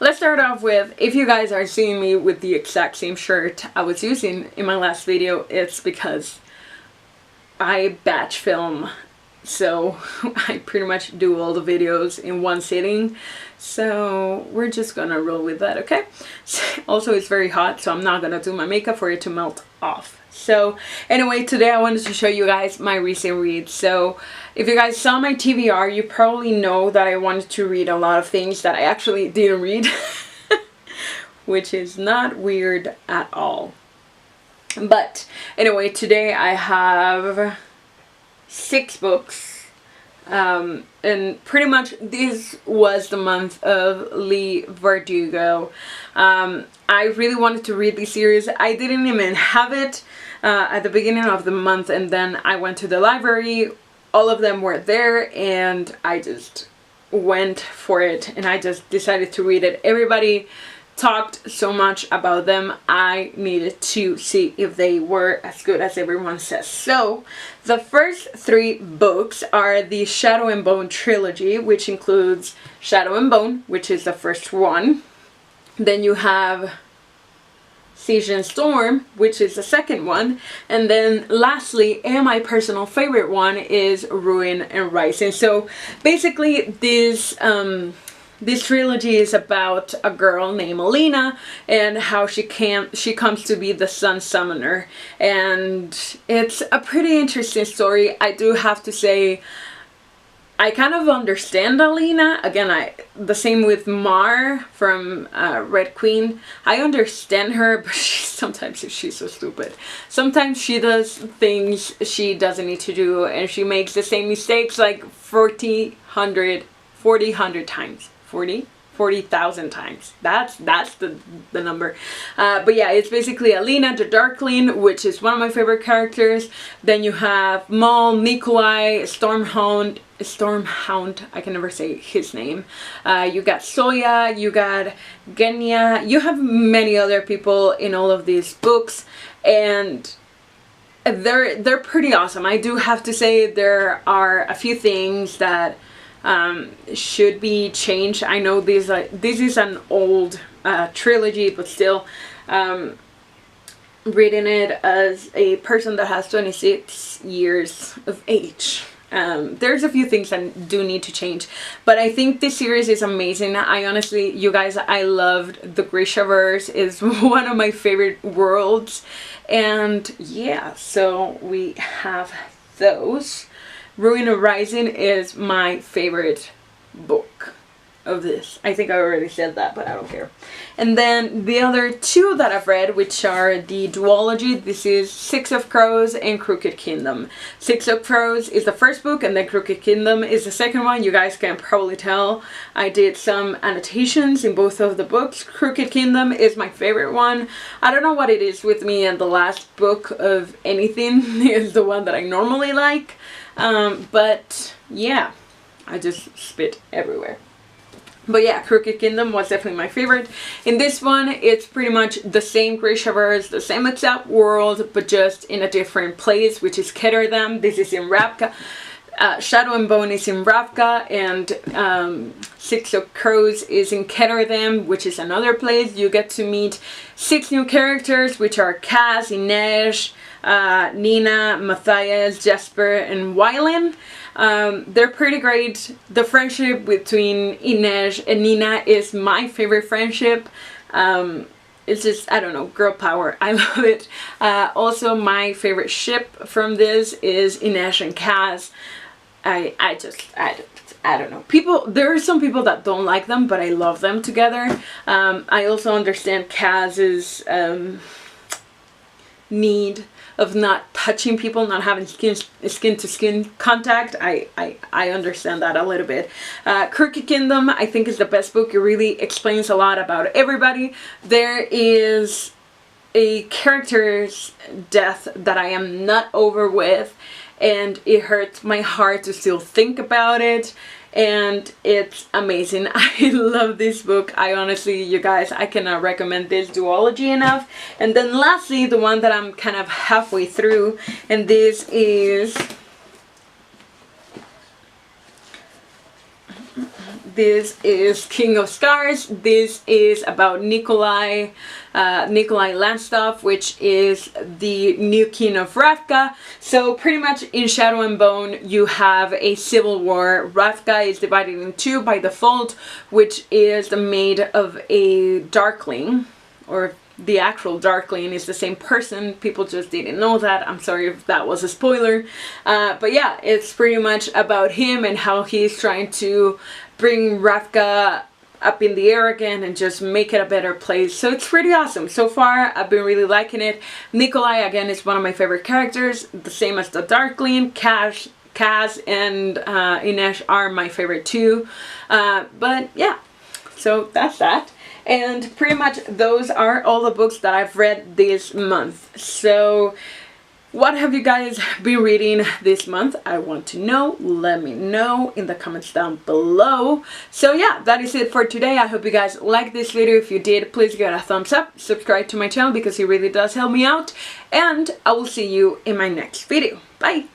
Let's start off with, if you guys are seeing me with the exact same shirt I was using in my last video, it's because I batch film. So I pretty much do all the videos in one sitting. So we're just gonna roll with that, okay? Also, it's very hot, so I'm not gonna do my makeup for it to melt off. So anyway, today I wanted to show you guys my recent reads. So if you guys saw my TBR, you probably know that I wanted to read a lot of things that I actually didn't read. Which is not weird at all. But anyway, today I have 6 books. And pretty much this was the month of Leigh Bardugo. I really wanted to read this series. I didn't even have it at the beginning of the month, and then I went to the library. All of them were there and I just went for it and I just decided to read it. Everybody talked so much about them, I needed to see if they were as good as everyone says. So the first 3 books are the Shadow and Bone trilogy, which includes Shadow and Bone, which is the first one. Then you have Siege and Storm, which is the second one. And then lastly, and my personal favorite one, is Ruin and Rising. So basically this trilogy is about a girl named Alina and how she comes to be the Sun Summoner, and it's a pretty interesting story. I do have to say, I kind of understand Alina. Again, the same with Mar from Red Queen. I understand her, but sometimes she's so stupid. Sometimes she does things she doesn't need to do, and she makes the same mistakes like 40,000 times. 40,000 times. That's the number. But yeah, it's basically Alina the Darkling, which is one of my favorite characters. Then you have Maul, Nikolai, Stormhound, I can never say his name. You got Soya, you got Genya, you have many other people in all of these books, and they're pretty awesome. I do have to say there are a few things that should be changed. I know this is an old trilogy, but still, reading it as a person that has 26 years of age, there's a few things that do need to change, but I think this series is amazing. I honestly, you guys, I loved the Grishaverse. Is one of my favorite worlds, and yeah, so we have those. Ruin and Rising is my favorite book of this. I think I already said that, but I don't care. And then the other 2 that I've read, which are the duology. This is Six of Crows and Crooked Kingdom. Six of Crows is the first book, and then Crooked Kingdom is the second one. You guys can probably tell I did some annotations in both of the books. Crooked Kingdom is my favorite one. I don't know what it is with me, and the last book of anything is the one that I normally like. But yeah, I just spit everywhere. But yeah, Crooked Kingdom was definitely my favorite. In this one, it's pretty much the same Grishaverse, the same exact world, but just in a different place, which is Ketterdam. This is in Ravka. Shadow and Bone is in Ravka, and Six of Crows is in Ketterdam, which is another place. You get to meet 6 new characters, which are Kaz, Inej, Nina, Matthias, Jasper, and Wylan. They're pretty great. The friendship between Inej and Nina is my favorite friendship. It's just, I don't know, girl power. I love it. Also, my favorite ship from this is Inej and Kaz. I don't know. There are some people that don't like them, but I love them together. I also understand Kaz's need of not touching people, not having skin to skin contact. I understand that a little bit. Crooked Kingdom, I think, is the best book. It really explains a lot about everybody. There is a character's death that I am not over with, and it hurts my heart to still think about it, and it's amazing. I love this book. I honestly, you guys, I cannot recommend this duology enough. And then lastly, the one that I'm kind of halfway through, and this is this is King of Scars. This is about Nikolai Landstov, which is the new king of Ravka. So pretty much in Shadow and Bone you have a civil war. Ravka is divided in two by default, which is made of a Darkling, or the actual Darkling is the same person. People just didn't know that. I'm sorry if that was a spoiler. But yeah, it's pretty much about him and how he's trying to bring Ravka up in the air again and just make it a better place. So it's pretty awesome. So far, I've been really liking it. Nikolai, again, is one of my favorite characters. The same as the Darkling. Kaz and Inesh are my favorite too. But yeah, so that's that. And pretty much those are all the books that I've read this month. So what have you guys been reading this month? I want to know. Let me know in the comments down below. So yeah, that is it for today. I hope you guys liked this video. If you did, please give it a thumbs up. Subscribe to my channel because it really does help me out. And I will see you in my next video. Bye!